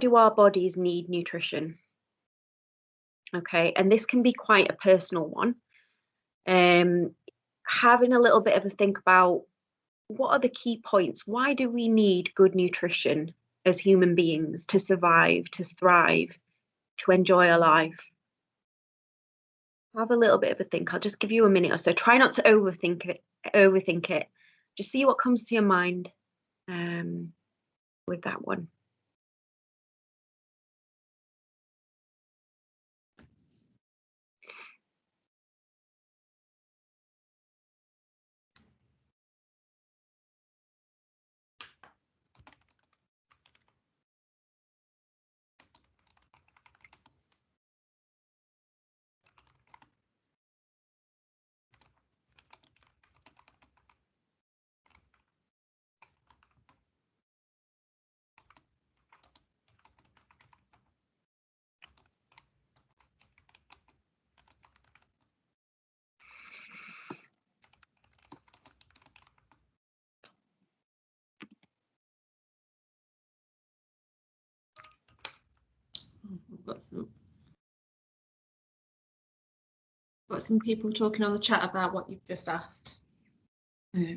do our bodies need nutrition? Okay, and this can be quite a personal one. Having a little bit of a think about what are the key points? Why do we need good nutrition as human beings to survive, to thrive, to enjoy our life? Have a little bit of a think. I'll just give you a minute or so. Try not to overthink it. Just see what comes to your mind with that one. We've got some people talking on the chat about what you've just asked,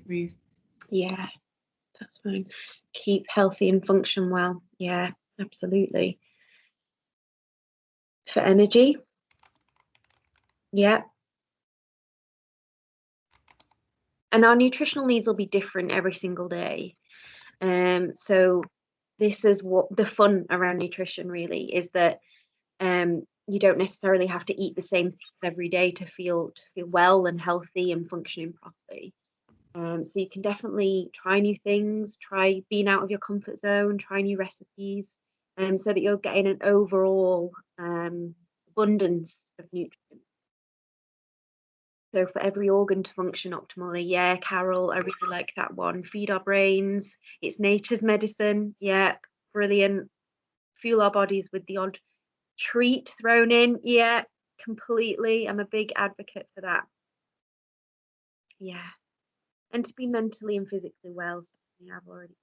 Ruth. Yeah, that's fine. Keep healthy and function well. Yeah, absolutely. For energy. Yeah. And our nutritional needs will be different every single day. So this is what the fun around nutrition really is, that you don't necessarily have to eat the same things every day to feel well and healthy and functioning properly. So you can definitely try new things, try being out of your comfort zone, try new recipes, so that you're getting an overall abundance of nutrients. So for every organ to function optimally, yeah, Carol, I really like that one. Feed our brains. It's nature's medicine. Yeah, brilliant. Fuel our bodies with the odd treat thrown in. Yeah, completely. I'm a big advocate for that. Yeah. And to be mentally and physically well. Yeah, I've already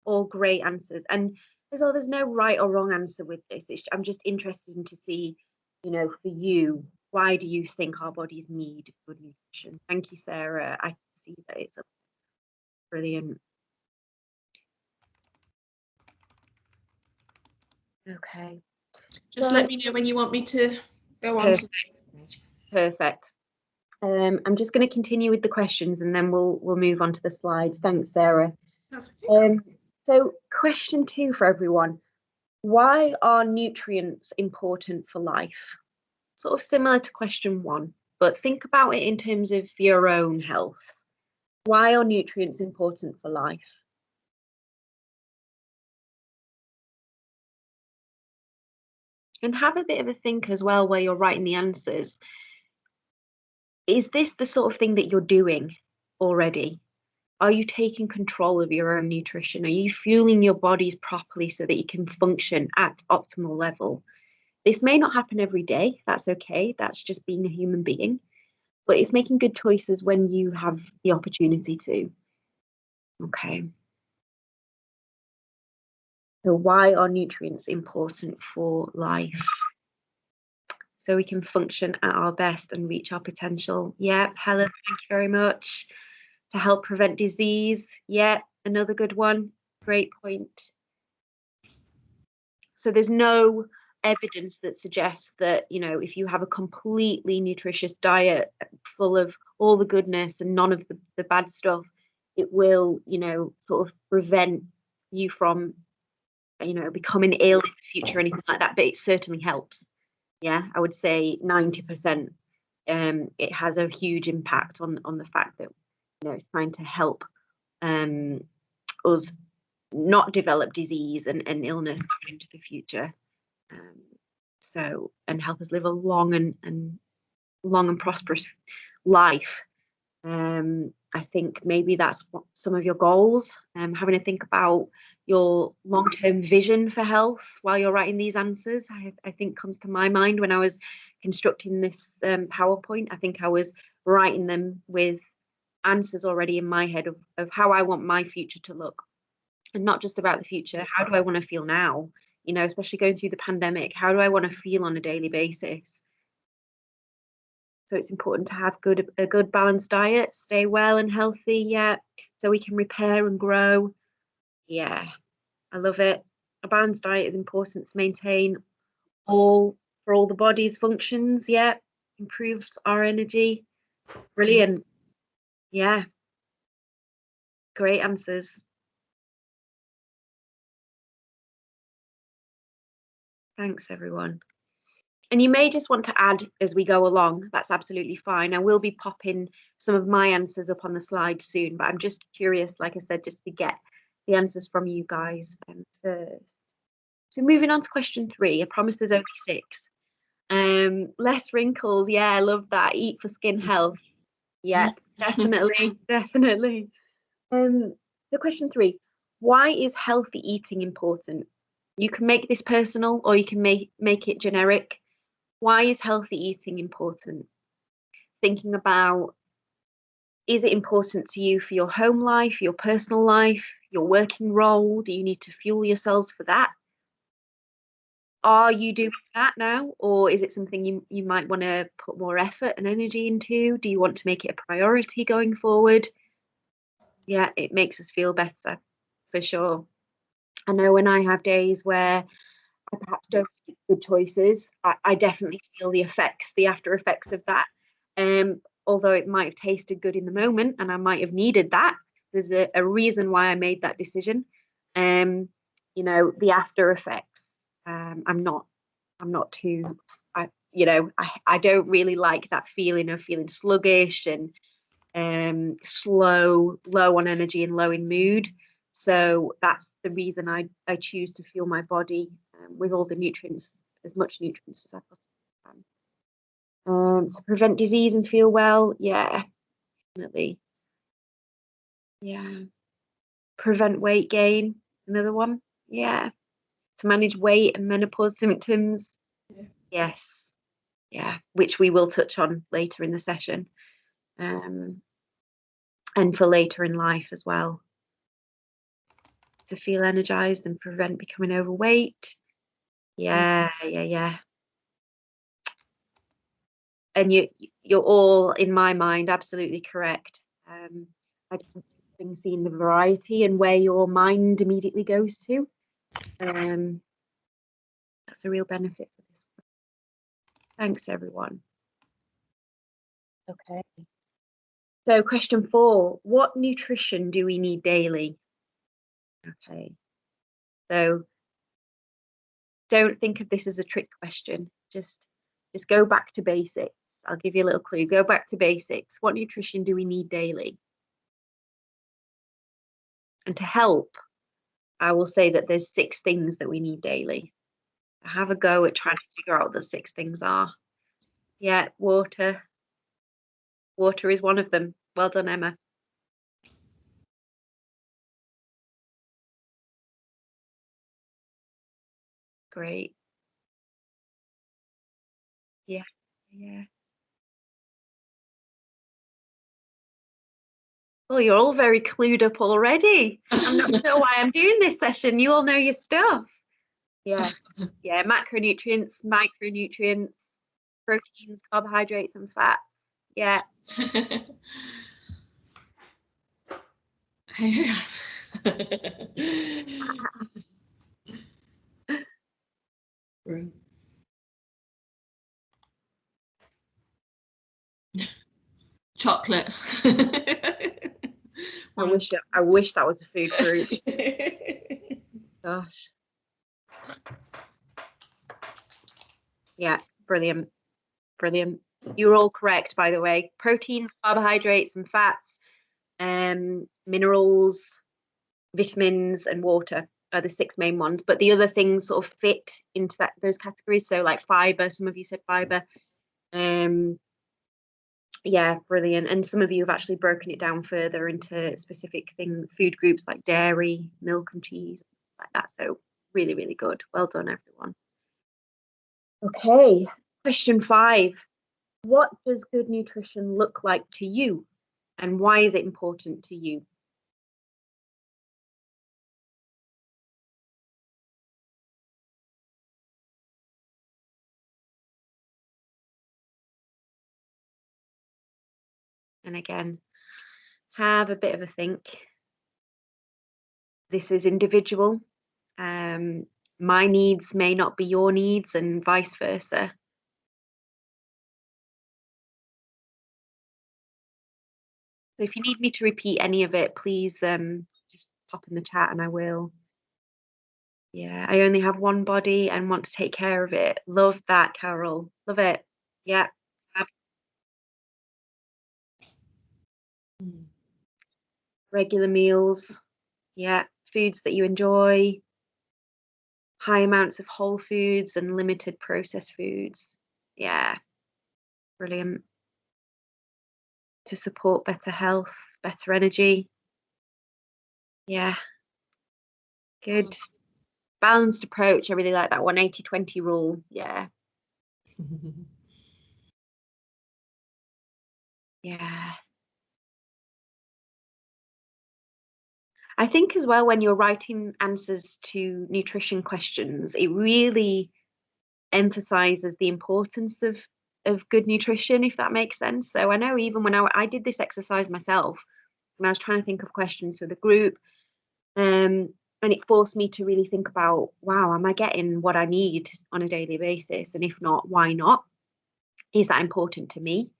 all great answers. And as well, there's no right or wrong answer with this. I'm just interested in to see, for you, why do you think our bodies need good nutrition? Thank you, Sarah. I can see that it's brilliant. Okay. Just let me know when you want me to go on to the next page. Perfect. I'm just going to continue with the questions and then we'll move on to the slides. Thanks, Sarah. That's okay. So question 2 for everyone. Why are nutrients important for life? Sort of similar to question 1, but think about it in terms of your own health. Why are nutrients important for life? And have a bit of a think as well where you're writing the answers. Is this the sort of thing that you're doing already? Are you taking control of your own nutrition? Are you fueling your bodies properly so that you can function at optimal level? This may not happen every day. That's okay. That's just being a human being. But it's making good choices when you have the opportunity to. Okay. So why are nutrients important for life? So we can function at our best and reach our potential. Yeah, Helen, thank you very much. To help prevent disease. Yeah, another good one. Great point. So there's no evidence that suggests that, if you have a completely nutritious diet full of all the goodness and none of the bad stuff, it will, sort of prevent you from, becoming ill in the future or anything like that. But it certainly helps. Yeah, I would say 90%. It has a huge impact on the fact that, it's trying to help us not develop disease and illness going into the future. And help us live a long and prosperous life. I think maybe that's what some of your goals. Having to think about your long-term vision for health while you're writing these answers, I think comes to my mind when I was constructing this PowerPoint. I think I was writing them with answers already in my head of how I want my future to look. and not just about the future. How do I want to feel now? You know, especially going through the pandemic, how do I want to feel on a daily basis? So it's important to have a good balanced diet, stay well and healthy, yeah, so we can repair and grow. Yeah, I love it. A balanced diet is important to maintain all the body's functions, yeah. Improves our energy. Brilliant. Yeah, great answers. Thanks, everyone. And you may just want to add as we go along. That's absolutely fine. I will be popping some of my answers up on the slide soon, but I'm just curious, like I said, just to get the answers from you guys first. So moving on to question 3. I promise there's only 6. Less wrinkles. Yeah, I love that. Eat for skin health. Yeah, definitely, definitely. So question 3. Why is healthy eating important? You can make this personal or you can make it generic. Why is healthy eating important? Thinking about, is it important to you for your home life, your personal life, your working role? Do you need to fuel yourselves for that? Are you doing that now? Or is it something you might want to put more effort and energy into? Do you want to make it a priority going forward? Yeah, it makes us feel better, for sure. I know when I have days where I perhaps don't make good choices, I definitely feel the after effects of that. Although it might have tasted good in the moment and I might have needed that, there's a reason why I made that decision. You know, the after effects, I'm not too, I don't really like that feeling of feeling sluggish and slow, low on energy and low in mood. So that's the reason I choose to fuel my body with all the nutrients, as much nutrients as I possibly can. To prevent disease and feel well, yeah, definitely. Yeah. Prevent weight gain, another one. Yeah. To manage weight and menopause symptoms. Yeah. Yes. Yeah. Which we will touch on later in the session. And for later in life as well. To feel energized and prevent becoming overweight. Yeah. And you're all, in my mind, absolutely correct. I don't think seeing the variety and where your mind immediately goes to. That's a real benefit for this one. Thanks, everyone. Okay. So question 4, what nutrition do we need daily? Okay. So don't think of this as a trick question. Just go back to basics. I'll give you a little clue. Go back to basics. What nutrition do we need daily? And to help, I will say that there's 6 things that we need daily. Have a go at trying to figure out what the 6 things are. Yeah, water. Water is one of them. Well done, Emma. Great. Yeah. Well, you're all very clued up already. I'm not sure why I'm doing this session. You all know your stuff. Yes. Yeah, macronutrients, micronutrients, proteins, carbohydrates, and fats. Yeah. Chocolate. I wish that was a food group. Gosh. Yeah, brilliant. Brilliant. You're all correct, by the way. Proteins, carbohydrates, and fats, minerals, vitamins, and water are the 6 main ones. But the other things sort of fit into those categories. So like fiber, some of you said fiber. Yeah, brilliant. And some of you have actually broken it down further into specific food groups like dairy, milk, and cheese, like that. So really, really good. Well done, everyone. Okay, question 5. What does good nutrition look like to you, and why is it important to you? And again, have a bit of a think. This is individual. My needs may not be your needs, and vice versa. So if you need me to repeat any of it, please just pop in the chat and I will. Yeah, I only have one body and want to take care of it. Love that, Carol. Love it. Yeah. Regular meals. Yeah. Foods that you enjoy. High amounts of whole foods and limited processed foods. Yeah. Brilliant. To support better health, better energy. Yeah. Good. Balanced approach. I really like that one. 80-20 rule. Yeah. Yeah. I think as well, when you're writing answers to nutrition questions, it really emphasizes the importance of good nutrition, if that makes sense. So I know even when I did this exercise myself, when I was trying to think of questions for the group, and it forced me to really think about, wow, am I getting what I need on a daily basis? And if not, why not? Is that important to me?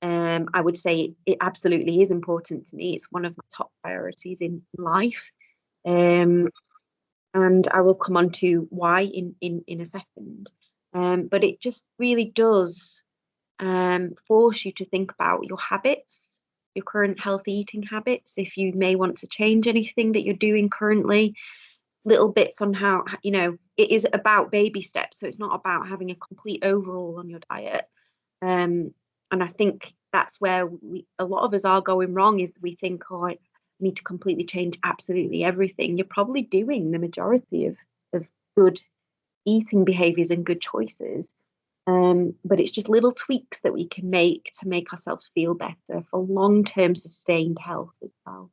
I would say it absolutely is important to me. It's one of my top priorities in life. And I will come on to why in a second. But it just really does force you to think about your habits, your current healthy eating habits, if you may want to change anything that you're doing currently, little bits on how, it is about baby steps. So it's not about having a complete overhaul on your diet. And I think that's where a lot of us are going wrong, is we think, oh, I need to completely change absolutely everything. You're probably doing the majority of good eating behaviors and good choices. But it's just little tweaks that we can make to make ourselves feel better for long-term sustained health as well.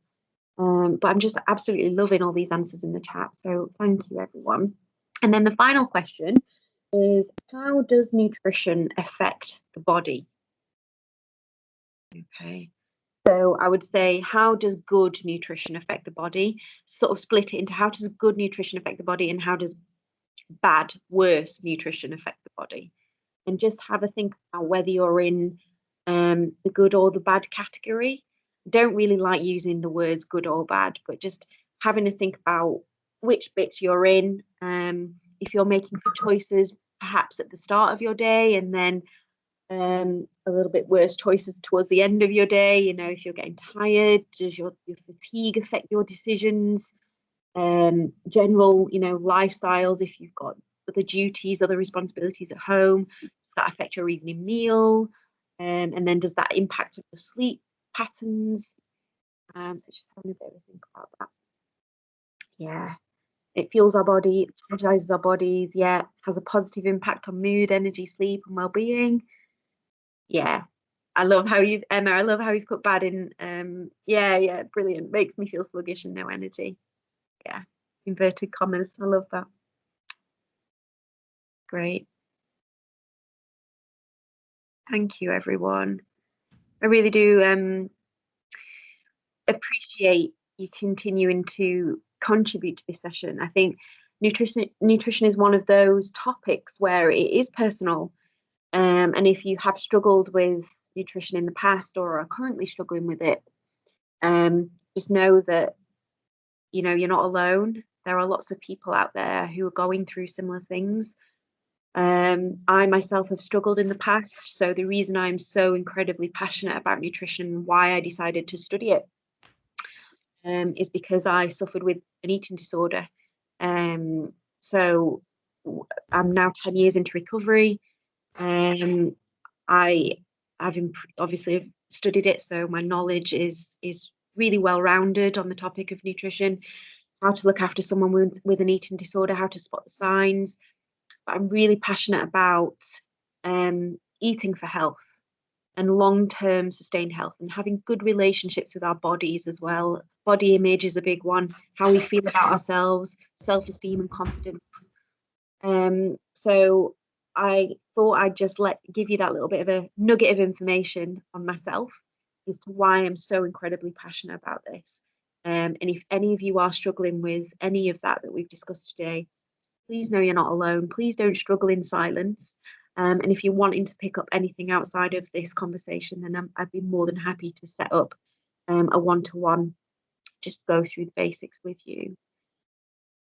But I'm just absolutely loving all these answers in the chat. So thank you, everyone. And then the final question is, how does nutrition affect the body? Okay. So I would say, how does good nutrition affect the body? Sort of split it into how does good nutrition affect the body and how does bad, worse nutrition affect the body? And just have a think about whether you're in the good or the bad category. Don't really like using the words good or bad, but just having a think about which bits you're in. If you're making good choices, perhaps at the start of your day, and then a little bit worse choices towards the end of your day. If you're getting tired, does your fatigue affect your decisions? General, lifestyles, if you've got other duties, other responsibilities at home, does that affect your evening meal? And then does that impact your sleep patterns? So just having a bit of a think about that. Yeah, it fuels our body, it energizes our bodies. Yeah, has a positive impact on mood, energy, sleep, and well-being. Yeah, I love how you've Emma. I love how you've put bad in. Yeah, brilliant. Makes me feel sluggish and no energy. Yeah, inverted commas. I love that. Great. Thank you, everyone. I really do appreciate you continuing to contribute to this session. I think nutrition is one of those topics where it is personal. And if you have struggled with nutrition in the past or are currently struggling with it, just know that you're not alone. There are lots of people out there who are going through similar things. I myself have struggled in the past, so the reason I'm so incredibly passionate about nutrition, why I decided to study it, is because I suffered with an eating disorder. So I'm now 10 years into recovery. I've obviously studied it, so my knowledge is really well rounded on the topic of nutrition, how to look after someone with an eating disorder, how to spot the signs. But I'm really passionate about eating for health and long-term sustained health, and having good relationships with our bodies as well. Body image is a big one, how we feel about ourselves, self-esteem and confidence. So I thought I'd just give you that little bit of a nugget of information on myself, as to why I'm so incredibly passionate about this. And if any of you are struggling with any of that we've discussed today, please know you're not alone. Please don't struggle in silence. And if you're wanting to pick up anything outside of this conversation, then I'd be more than happy to set up a one-to-one, just go through the basics with you.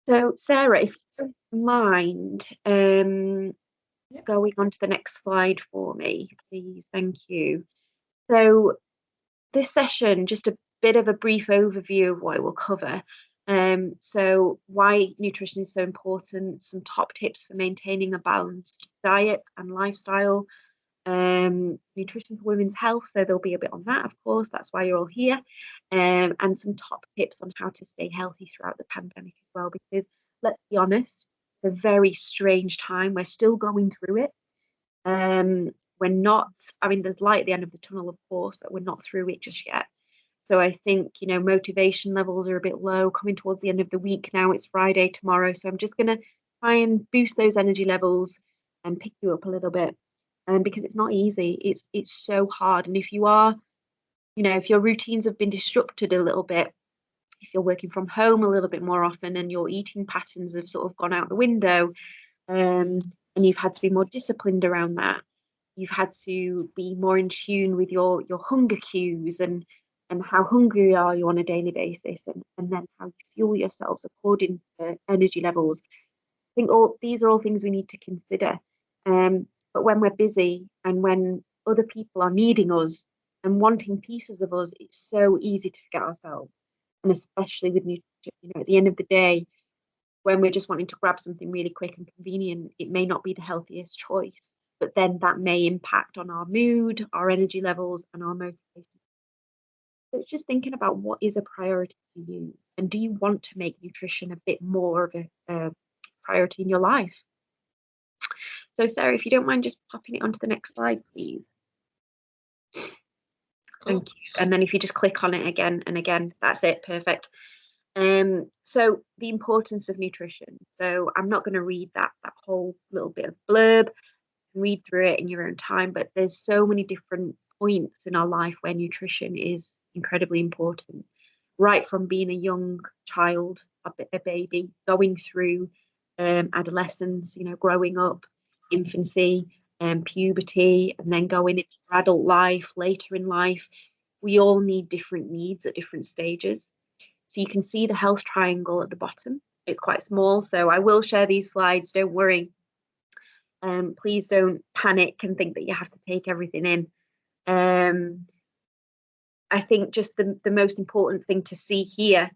So, Sarah, if you don't mind going on to the next slide for me, please. Thank you. So, this session, just a bit of a brief overview of what it will cover. So why nutrition is so important, some top tips for maintaining a balanced diet and lifestyle, nutrition for women's health, so there'll be a bit on that, of course, that's why you're all here, and some top tips on how to stay healthy throughout the pandemic as well, because let's be honest, it's a very strange time. We're still going through it. We're not, I mean, there's light at the end of the tunnel, of course, but we're not through it just yet. So I think, you know, motivation levels are a bit low coming towards the end of the week now. It's Friday tomorrow. So I'm just going to try and boost those energy levels and pick you up a little bit. Because it's not easy. It's so hard. And if you are, you know, if your routines have been disrupted a little bit, if you're working from home a little bit more often and your eating patterns have sort of gone out the window, and you've had to be more disciplined around that, you've had to be more in tune with your hunger cues and how hungry are you on a daily basis, and then how you fuel yourselves according to energy levels. I think all these are all things we need to consider. But when we're busy and when other people are needing us and wanting pieces of us, it's so easy to forget ourselves. And especially with nutrition, you know, at the end of the day, when we're just wanting to grab something really quick and convenient, it may not be the healthiest choice, but then that may impact on our mood, our energy levels, and our motivation. So it's just thinking about what is a priority for you, and do you want to make nutrition a bit more of a priority in your life? So Sarah, if you don't mind just popping it onto the next slide, please. Thank you. And then if you just click on it again and again, that's it, perfect. So the importance of nutrition. So I'm not going to read that whole little bit of blurb, read through it in your own time, but there's so many different points in our life where nutrition is incredibly important, right from being a young child, a baby, going through adolescence, you know, growing up, infancy, puberty, and then going into adult life, later in life. We all need different needs at different stages. So you can see the health triangle at the bottom. It's quite small, so I will share these slides, don't worry. Please don't panic and think that you have to take everything in. I think just the most important thing to see here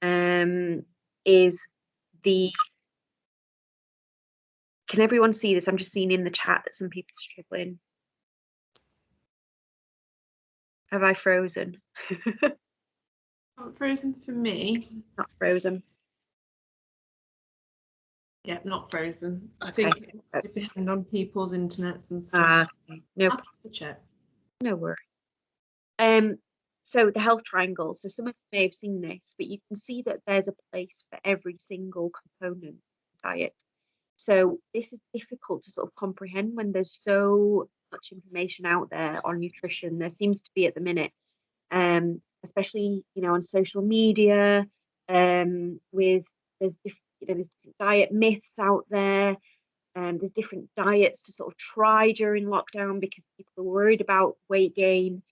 is the, can everyone see this? I'm just seeing in the chat that some people are struggling. Have I frozen? Not frozen for me. Not frozen. Yeah, not frozen. I think Okay. it depends on people's internets and stuff. No, I'll have to check. No worry. So the health triangle. So some of you may have seen this, but you can see that there's a place for every single component diet. So this is difficult to sort of comprehend when there's so much information out there on nutrition. There seems to be at the minute, especially, you know, on social media, with there's different diet myths out there. There's different diets to sort of try during lockdown because people are worried about weight gain.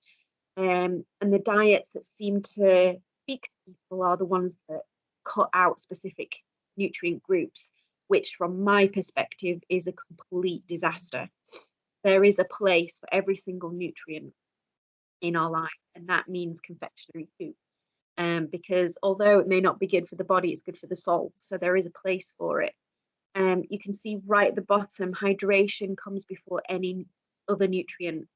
And the diets that seem to speak to people are the ones that cut out specific nutrient groups, which from my perspective is a complete disaster. There is a place for every single nutrient in our life, and that means confectionery food. Because although it may not be good for the body, it's good for the soul. So there is a place for it. You can see right at the bottom, hydration comes before any other nutrient.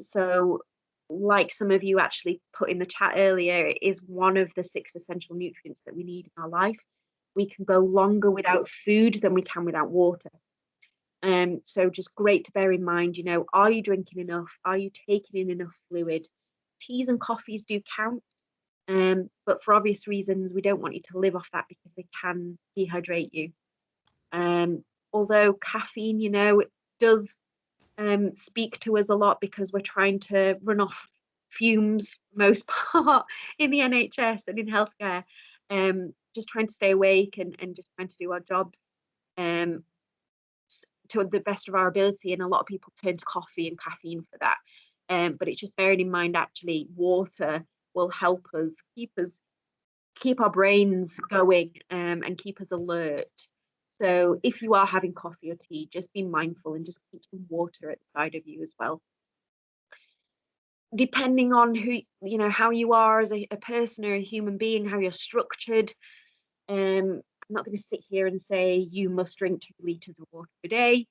So like some of you actually put in the chat earlier, it is one of the 6 essential nutrients that we need in our life. We can go longer without food than we can without water. So just great to bear in mind, you know, are you drinking enough? Are you taking in enough fluid? Teas and coffees do count, but for obvious reasons, we don't want you to live off that because they can dehydrate you. Although caffeine, you know, it does speak to us a lot because we're trying to run off fumes for the most part in the NHS and in healthcare, just trying to stay awake and just trying to do our jobs to the best of our ability. And a lot of people turn to coffee and caffeine for that. But it's just bearing in mind, actually, water will help us keep our brains going, and keep us alert. So if you are having coffee or tea, just be mindful and just keep some water at the side of you as well. Depending on how you are as a person or a human being, how you're structured, I'm not going to sit here and say you must drink 2 liters of water a day.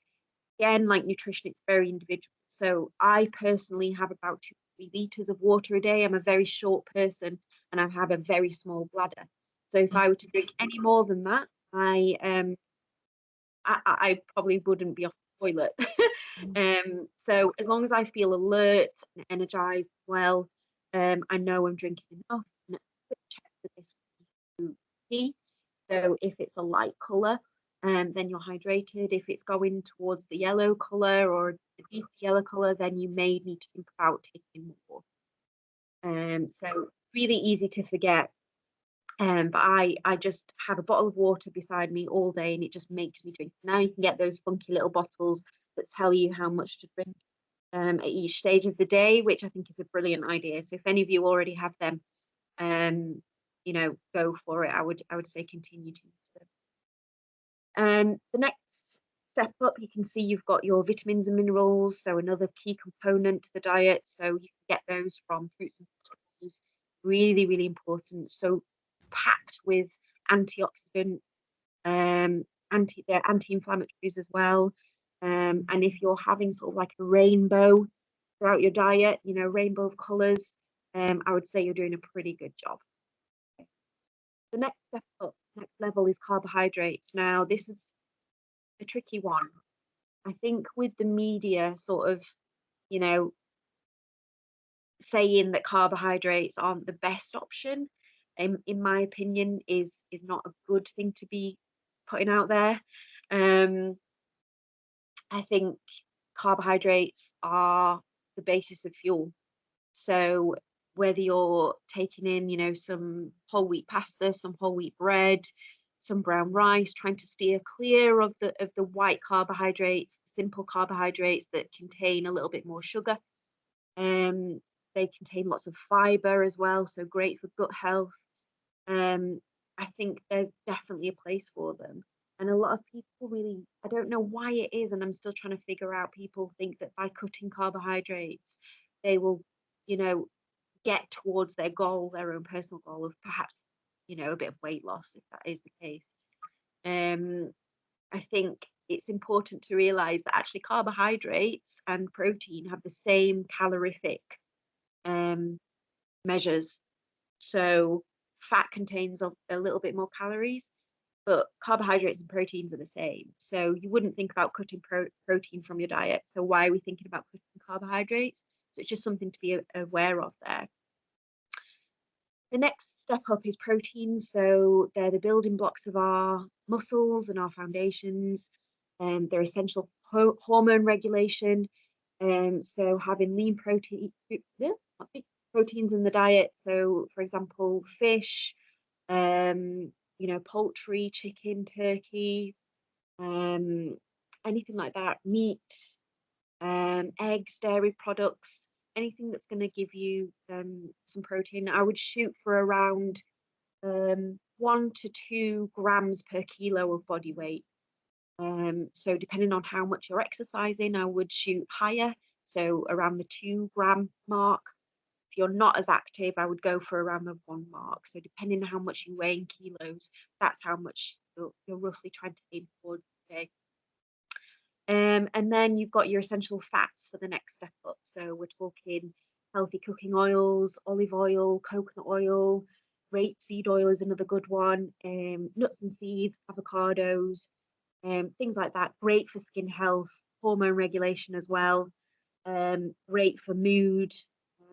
Again, like nutrition, it's very individual. So I personally have about 2 to 3 liters of water a day. I'm a very short person and I have a very small bladder. So if I were to drink any more than that, I probably wouldn't be off the toilet. So as long as I feel alert and energized well, I know I'm drinking enough. And a quick check for this through tea. So if it's a light colour, then you're hydrated. If it's going towards the yellow colour or the deep yellow colour, then you may need to think about taking more. So really easy to forget. But I just have a bottle of water beside me all day, and it just makes me drink. Now you can get those funky little bottles that tell you how much to drink at each stage of the day, which I think is a brilliant idea. So if any of you already have them, go for it. I would say continue to use them. The next step up, you can see you've got your vitamins and minerals, so another key component to the diet. So you can get those from fruits and vegetables. Really, really important. So packed with antioxidants, they're anti-inflammatories as well. And if you're having sort of like a rainbow throughout your diet, rainbow of colours, I would say you're doing a pretty good job. The next step up, next level, is carbohydrates. Now, this is a tricky one. I think with the media sort of, saying that carbohydrates aren't the best option, in my opinion, is not a good thing to be putting out there. I think carbohydrates are the basis of fuel. So whether you're taking in, some whole wheat pasta, some whole wheat bread, some brown rice, trying to steer clear of the white carbohydrates, simple carbohydrates that contain a little bit more sugar. They contain lots of fiber as well, so great for gut health. I think there's definitely a place for them. And a lot of people really, I don't know why it is, and I'm still trying to figure out, people think that by cutting carbohydrates, they will, get towards their goal, their own personal goal of perhaps, a bit of weight loss, if that is the case. I think it's important to realize that actually carbohydrates and protein have the same calorific measures. So fat contains a little bit more calories, but carbohydrates and proteins are the same. So you wouldn't think about cutting protein from your diet. So why are we thinking about cutting carbohydrates? So it's just something to be aware of there. The next step up is proteins. So they're the building blocks of our muscles and our foundations. They're essential hormone regulation. So having lean proteins in the diet. So for example, fish, poultry, chicken, turkey, anything like that, meat, eggs, dairy products, anything that's going to give you some protein. I would shoot for around 1 to 2 grams per kilo of body weight. So depending on how much you're exercising, I would shoot higher, so around the 2-gram mark. If you're not as active, I would go for around the 1 mark. So depending on how much you weigh in kilos, that's how much you're roughly trying to aim towards today. And then you've got your essential fats for the next step up. So we're talking healthy cooking oils, olive oil, coconut oil, rapeseed oil is another good one, nuts and seeds, avocados, things like that. Great for skin health, hormone regulation as well. Great for mood.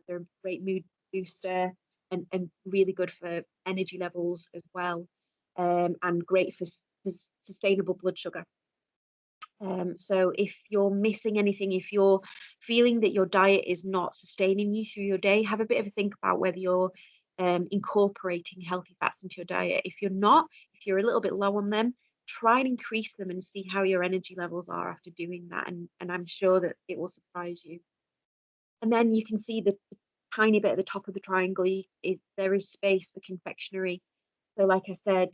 They're a great mood booster, and really good for energy levels as well. And great for sustainable blood sugar. So if you're missing anything, if you're feeling that your diet is not sustaining you through your day, have a bit of a think about whether you're incorporating healthy fats into your diet. If you're not, if you're a little bit low on them, try and increase them and see how your energy levels are after doing that. And I'm sure that it will surprise you. And then you can see the tiny bit at the top of the triangle there is space for confectionery. So like I said,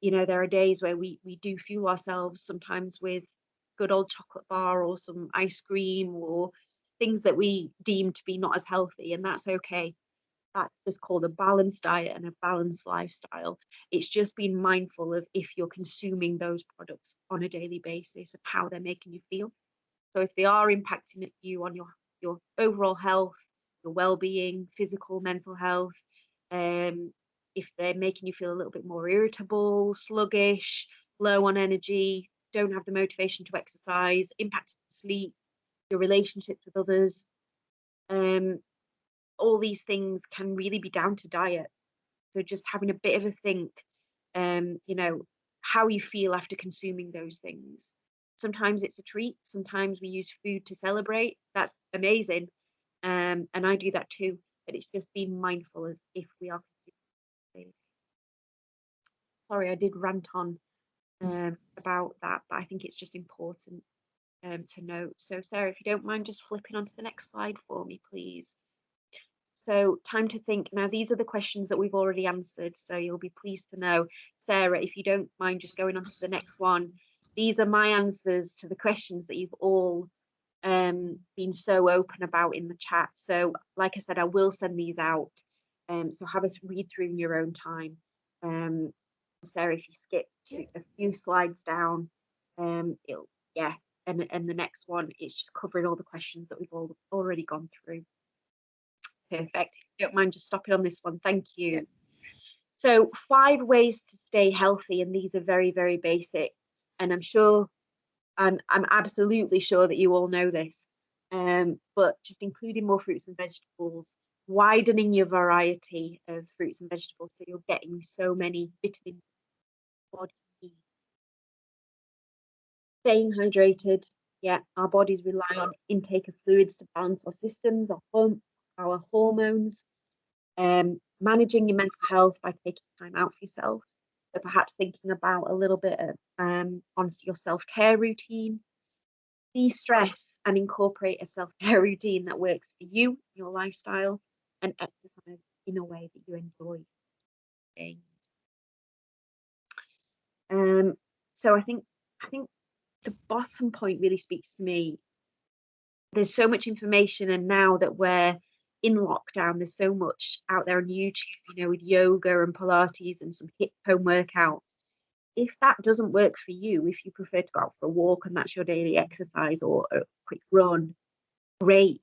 there are days where we do fuel ourselves sometimes with good old chocolate bar or some ice cream or things that we deem to be not as healthy, and that's okay. That's just called a balanced diet and a balanced lifestyle. It's just being mindful of if you're consuming those products on a daily basis and how they're making you feel. So if they are impacting you on your overall health, your well-being, physical, mental health, if they're making you feel a little bit more irritable, sluggish, low on energy, don't have the motivation to exercise, impacting sleep, your relationships with others, all these things can really be down to diet. So just having a bit of a think, how you feel after consuming those things. Sometimes it's a treat. Sometimes we use food to celebrate. That's amazing. And I do that too. But it's just being mindful as if we are consuming. Sorry, I did rant on about that, but I think it's just important to note. So Sarah, if you don't mind just flipping onto the next slide for me, please. So time to think. Now, these are the questions that we've already answered, so you'll be pleased to know. Sarah, if you don't mind just going on to the next one, these are my answers to the questions that you've all been so open about in the chat. So like I said, I will send these out. So have a read through in your own time. Sarah, if you skip to a few slides down, and the next one is just covering all the questions that we've all already gone through. Perfect. If you don't mind just stopping on this one, thank you. Yeah. So 5 ways to stay healthy, and these are very, very basic. And I'm absolutely sure that you all know this. But just including more fruits and vegetables, widening your variety of fruits and vegetables so you're getting so many vitamins body needs. Staying hydrated. Yeah, our bodies rely on intake of fluids to balance our systems, our hormones. Managing your mental health by taking time out for yourself. So perhaps thinking about a little bit of on your self-care routine. De-stress and incorporate a self-care routine that works for you, your lifestyle, and exercise in a way that you enjoy. So I think the bottom point really speaks to me. There's so much information, and now that we're in lockdown, there's so much out there on YouTube, with yoga and Pilates and some HIIT home workouts. If that doesn't work for you, if you prefer to go out for a walk and that's your daily exercise or a quick run, great.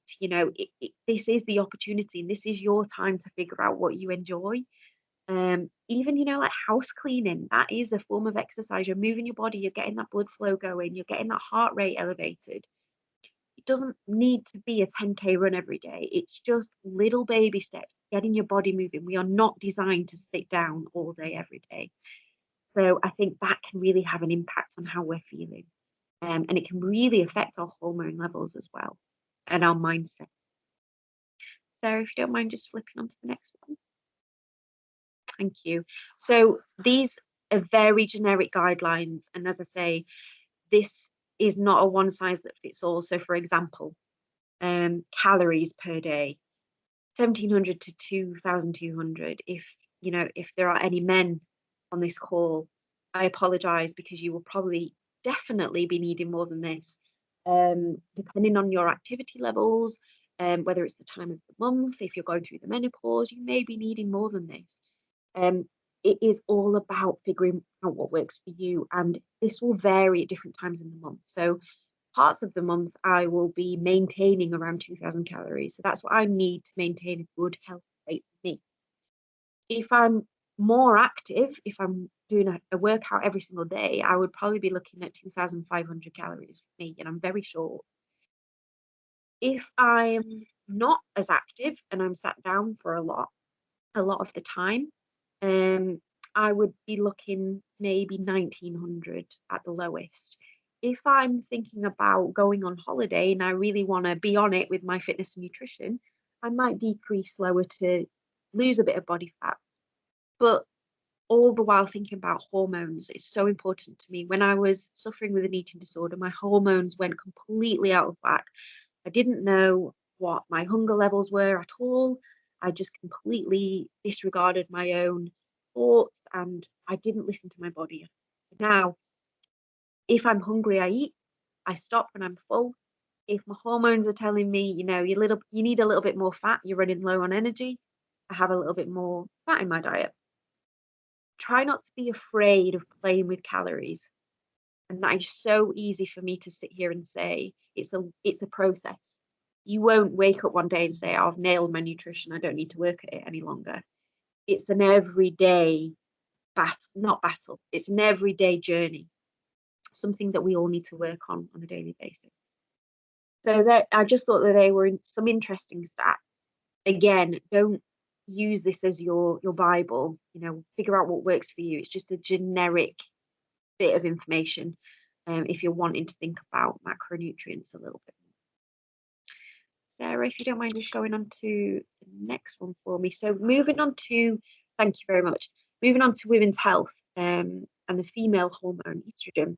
This is the opportunity, and this is your time to figure out what you enjoy. Even like house cleaning, that is a form of exercise. You're moving your body, you're getting that blood flow going, you're getting that heart rate elevated. It doesn't need to be a 10K run every day. It's just little baby steps, getting your body moving. We are not designed to sit down all day every day. So I think that can really have an impact on how we're feeling. And it can really affect our hormone levels as well and our mindset. Sarah, if you don't mind just flipping on to the next one. Thank you. So these are very generic guidelines. And as I say, this is not a one size that fits all. So for example, calories per day, 1,700 to 2,200. If there are any men on this call, I apologize, because you will probably definitely be needing more than this. Depending on your activity levels, whether it's the time of the month, if you're going through the menopause, you may be needing more than this. It is all about figuring out what works for you, and this will vary at different times in the month. So parts of the month I will be maintaining around 2,000 calories. So that's what I need to maintain a good health rate for me. If I'm more active, if I'm doing a workout every single day, I would probably be looking at 2,500 calories for me, and I'm very short. If I'm not as active and I'm sat down for a lot of the time, I would be looking maybe 1,900 at the lowest. if I'm thinking about going on holiday and I really want to be on it with my fitness and nutrition, I might decrease slower to lose a bit of body fat. But all the while thinking about hormones, it's so important to me. When I was suffering with an eating disorder, my hormones went completely out of whack. I didn't know what my hunger levels were at all. I just completely disregarded my own thoughts and I didn't listen to my body. Now, if I'm hungry, I eat. I stop when I'm full. If my hormones are telling me, you need a little bit more fat, you're running low on energy, I have a little bit more fat in my diet. Try not to be afraid of playing with calories. And that is so easy for me to sit here and say it's a process. You won't wake up one day and say, oh, I've nailed my nutrition, I don't need to work at it any longer. It's an everyday battle, it's an everyday journey, something that we all need to work on a daily basis. So that I just thought that they were some interesting stats. Again, don't use this as your Bible, figure out what works for you. It's just a generic bit of information if you're wanting to think about macronutrients a little bit more. Sarah, if you don't mind just going on to the next one for me. So thank you very much. Moving on to women's health and the female hormone estrogen.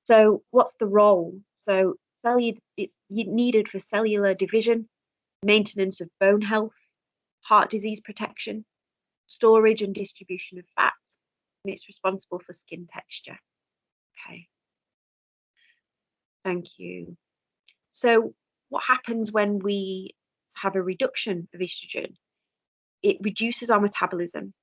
So what's the role? So it's needed for cellular division, maintenance of bone health, heart disease protection, storage and distribution of fat, and it's responsible for skin texture. Okay. Thank you. So what happens when we have a reduction of estrogen? It reduces our metabolism.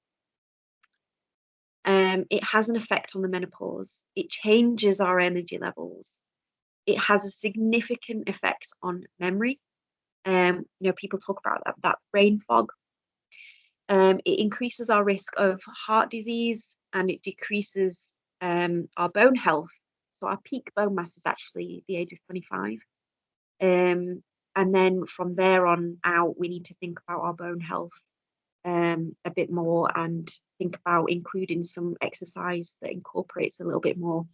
It has an effect on the menopause. It changes our energy levels. It has a significant effect on memory. People talk about that brain fog. It increases our risk of heart disease and it decreases our bone health. So our peak bone mass is actually the age of 25. And then from there on out, we need to think about our bone health a bit more and think about including some exercise that incorporates a little bit more,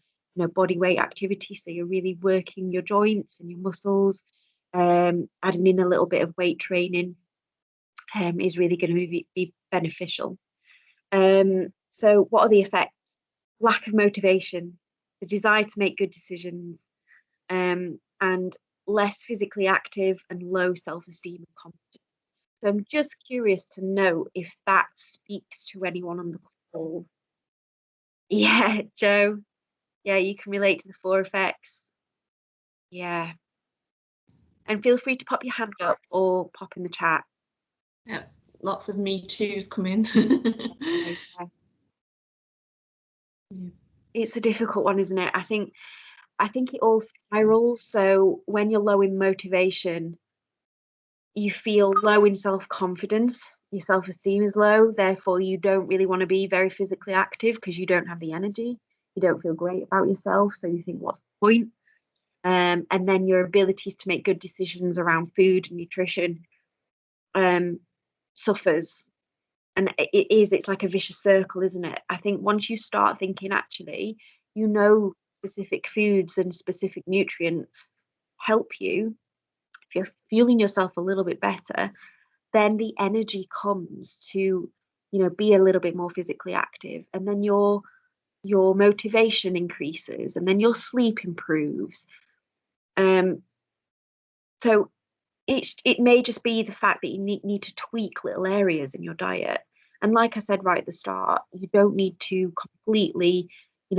body weight activity. So you're really working your joints and your muscles, adding in a little bit of weight training is really going to be beneficial. So what are the effects? Lack of motivation, the desire to make good decisions, and less physically active and low self-esteem and confidence. So I'm just curious to know if that speaks to anyone on the call. Yeah, Joe. Yeah, you can relate to the 4 effects. Yeah. And feel free to pop your hand up or pop in the chat. Yeah, lots of me too's come in. Yeah. It's a difficult one, isn't it? I think it all spirals. So when you're low in motivation, you feel low in self-confidence, your self-esteem is low, therefore you don't really want to be very physically active because you don't have the energy, you don't feel great about yourself, so you think, what's the point? And then your abilities to make good decisions around food and nutrition suffers. And it's like a vicious circle, isn't it? I think once you start thinking, actually, specific foods and specific nutrients help you, if you're feeling yourself a little bit better, then the energy comes to, be a little bit more physically active, and then your motivation increases, and then your sleep improves. So it may just be the fact that you need to tweak little areas in your diet. And like I said right at the start, you don't need to completely,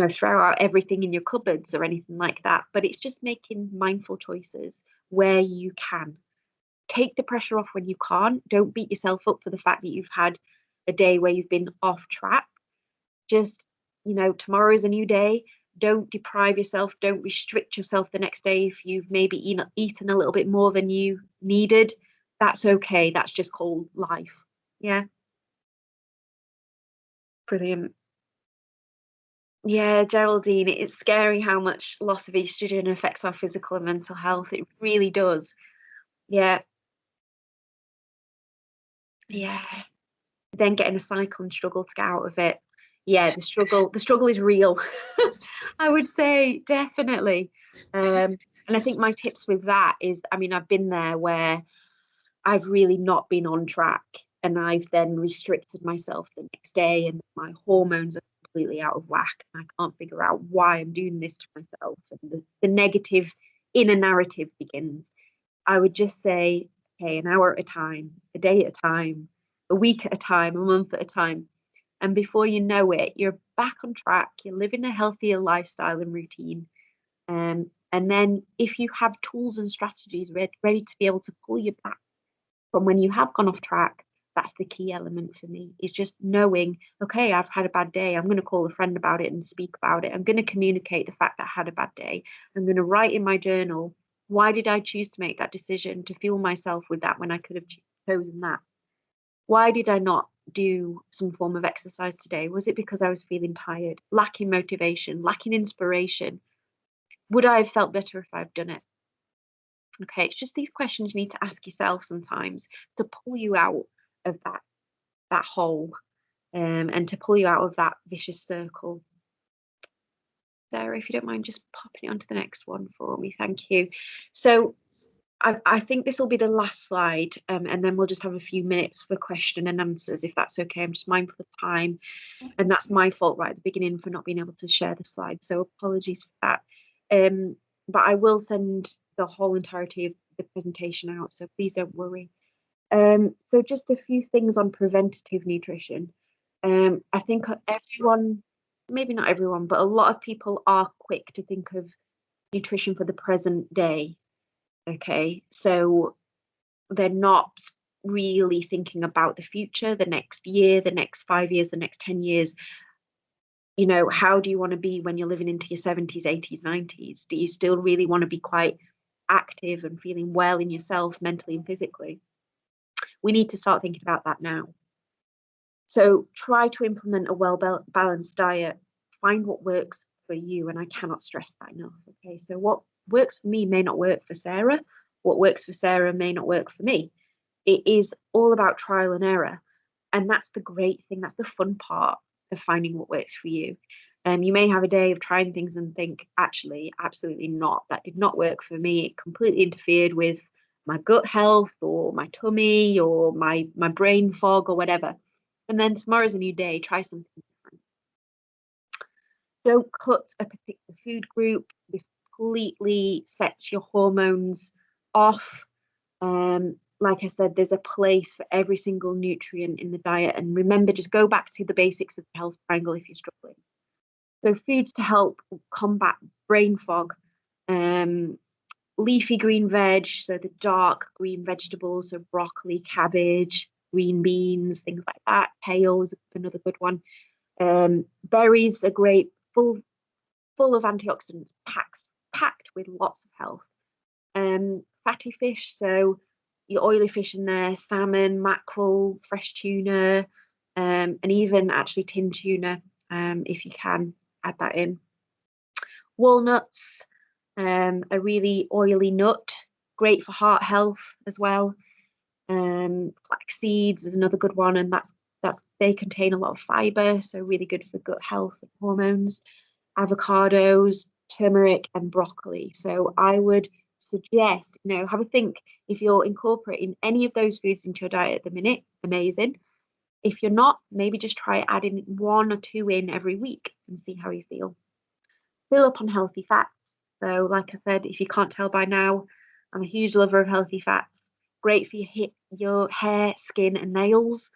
throw out everything in your cupboards or anything like that. But it's just making mindful choices where you can. Take the pressure off when you can't. Don't beat yourself up for the fact that you've had a day where you've been off track. Just, tomorrow is a new day. Don't deprive yourself. Don't restrict yourself the next day if you've maybe eaten a little bit more than you needed. That's okay. That's just called life. Yeah. Brilliant. Yeah, Geraldine, it's scary how much loss of estrogen affects our physical and mental health. It really does. Yeah. Yeah. Then get in a cycle and struggle to get out of it. yeah, the struggle is real. I would say definitely. And I think my tips with that is, I mean, I've been there where I've really not been on track, and I've then restricted myself the next day, and my hormones are completely out of whack, and I can't figure out why I'm doing this to myself, and the negative inner narrative begins. I would just say, okay, an hour at a time, a day at a time, a week at a time, a month at a time. And before you know it, you're back on track, you're living a healthier lifestyle and routine. And then if you have tools and strategies ready to be able to pull you back from when you have gone off track, that's the key element for me, is just knowing, okay, I've had a bad day. I'm going to call a friend about it and speak about it. I'm going to communicate the fact that I had a bad day. I'm going to write in my journal, why did I choose to make that decision to fuel myself with that when I could have chosen that? Why did I not do some form of exercise today? Was it because I was feeling tired, lacking motivation, lacking inspiration? Would I have felt better if I've done it? Okay, it's just these questions you need to ask yourself sometimes to pull you out of that hole, and to pull you out of that vicious circle. Sarah, if you don't mind just popping it onto the next one for me, thank you. So I think this will be the last slide, and then we'll just have a few minutes for question and answers, if that's okay. I'm just mindful of time, and that's my fault right at the beginning for not being able to share the slides, so apologies for that. But I will send the whole entirety of the presentation out, so please don't worry. So just a few things on preventative nutrition. I think everyone, maybe not everyone, but a lot of people are quick to think of nutrition for the present day. Okay, so they're not really thinking about the future, the next year, the next 5 years, the next 10 years. You know, how do you want to be when you're living into your 70s, 80s, 90s? Do you still really want to be quite active and feeling well in yourself, mentally and physically? We need to start thinking about that now. So try to implement a well-balanced diet. Find what works for you, and I cannot stress that enough. Okay, so what works for me may not work for Sarah. What works for Sarah may not work for me. It is all about trial and error, and that's the great thing. That's the fun part of finding what works for you. You may have a day of trying things and think, actually, absolutely not. That did not work for me. It completely interfered with my gut health or my tummy or my brain fog or whatever. And then tomorrow's a new day. Try something different. Don't cut a particular food group. This completely sets your hormones off. Like I said, there's a place for every single nutrient in the diet. And remember, just go back to the basics of the health triangle if you're struggling. So foods to help combat brain fog, leafy green veg, so the dark green vegetables, so broccoli, cabbage, green beans, things like that. Kale is another good one. Berries are great, full of antioxidants, packed with lots of health. Fatty fish, so your oily fish in there, salmon, mackerel, fresh tuna, and even actually tinned tuna, if you can add that in. Walnuts, a really oily nut, great for heart health as well. Flax seeds is another good one, and that's they contain a lot of fiber, so really good for gut health and hormones. Avocados, turmeric, and broccoli. So I would suggest, have a think if you're incorporating any of those foods into your diet at the minute. Amazing. If you're not, maybe just try adding 1 or 2 in every week and see how you feel. Fill up on healthy fats. So like I said, if you can't tell by now, I'm a huge lover of healthy fats. Great for your hair, skin, and nails.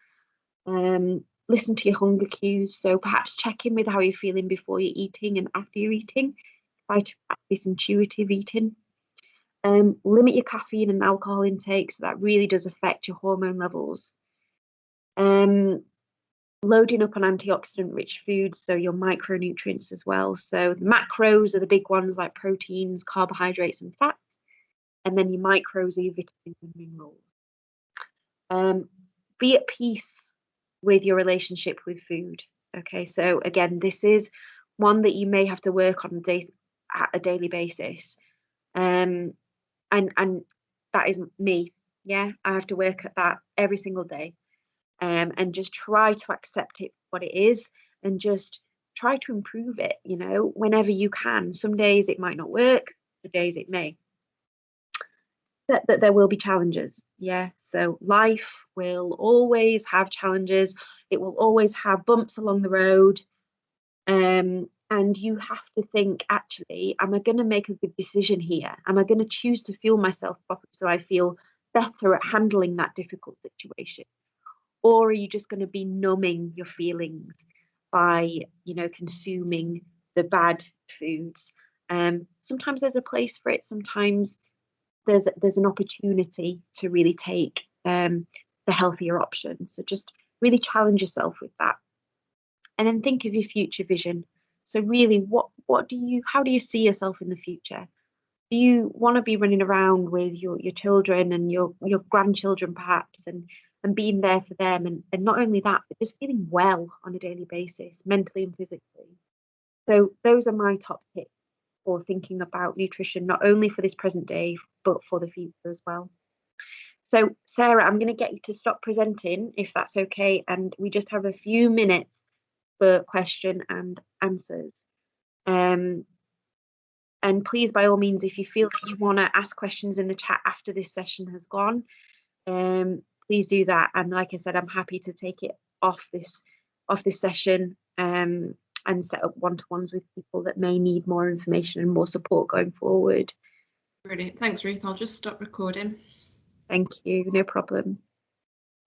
Listen to your hunger cues. So perhaps check in with how you're feeling before you're eating and after you're eating. Try to practice intuitive eating. Limit your caffeine and alcohol intake, so that really does affect your hormone levels. Loading up on antioxidant rich foods, so your micronutrients as well. So the macros are the big ones, like proteins, carbohydrates, and fats. And then your micros are your vitamins and minerals. Be at peace with your relationship with food. Okay, so again, this is one that you may have to work on a daily basis. And that is me. Yeah, I have to work at that every single day. And just try to accept it for what it is, and just try to improve it, you know, whenever you can. Some days it might not work, the days it may. That there will be challenges. Yeah. So life will always have challenges. It will always have bumps along the road. And you have to think, actually, am I going to make a good decision here? Am I going to choose to fuel myself properly so I feel better at handling that difficult situation? Or are you just going to be numbing your feelings by, you know, consuming the bad foods? Sometimes there's a place for it. Sometimes there's an opportunity to really take the healthier options. So just really challenge yourself with that, and then think of your future vision. So really, how do you see yourself in the future? Do you want to be running around with your children and your grandchildren perhaps, and being there for them, and not only that, but just feeling well on a daily basis, mentally and physically? So those are my top tips for thinking about nutrition, not only for this present day, but for the future as well. So Sarah, I'm going to get you to stop presenting if that's okay, and we just have a few minutes for question and answers. And please, by all means, if you feel that you want to ask questions in the chat after this session has gone, please do that. And like I said, I'm happy to take it off this session and set up one-to-ones with people that may need more information and more support going forward. Brilliant. Thanks, Ruth. I'll just stop recording. Thank you. No problem.